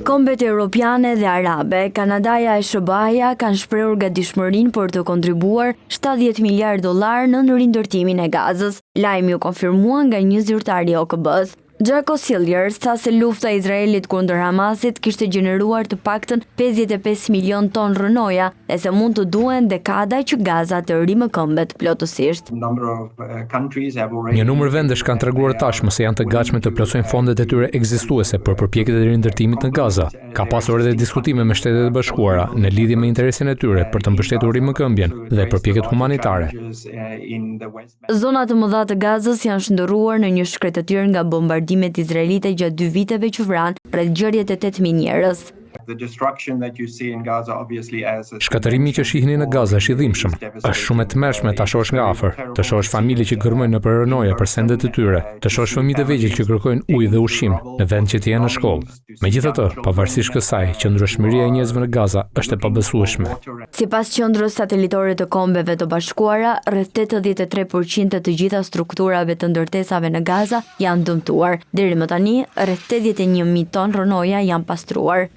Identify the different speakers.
Speaker 1: Kombet europiane dhe arabe, Kanadaja e SBA-ja kanë shprehur gatishmërinë për të kontribuar $70 miliardë në rindërtimin e Gazës. Lajmi u konfirmua nga një zyrtar i OKB-s. Jaco Cilliers tha se lufta e Izraelit kundër Hamasit kishte gjeneruar të paktën 55 milion ton rënoja dhe se mund të duhen dekada që Gaza të rimëkëmbet plotësisht.
Speaker 2: Një numër vendesh kanë treguar tashmë se janë të gatshme të plotësojnë fondet e tyre ekzistuese për përpjekjet e rindërtimit në Gaza. Ka pasur edhe diskutime me Shtetet e Bashkuara në lidhje me interesin e tyre për të mbështetur rimëkëmbjen dhe përpjekjet humanitare.
Speaker 1: Zona të mëdha të Gazës janë shndërruar në një shkretëtir nga bombardimet izraelite gjatë 2 viteve që vranë rreth 68.000 njerëz.
Speaker 2: Shkatërimi që shihni në Gaza është i dhimbshëm. Është shumë e tmerrshme ta shohësh nga afër, të shohësh familje që gërmojnë nëpër rënoja për sendet e tyre, të shohësh fëmijë të vegjël që kërkojnë ujë dhe ushqim në vend që të jenë në shkollë. Megjithatë, pavarësisht kësaj, qëndrueshmëria e njerëzve në Gaza është e pabesueshme.
Speaker 1: Sipas qendrës satelitore të Kombeve të Bashkuara, rreth 83% të gjitha strukturave të ndërtesave në Gaza janë dëmtuar. Deri më tani, rreth 81.000 ton rënoja janë pastruar.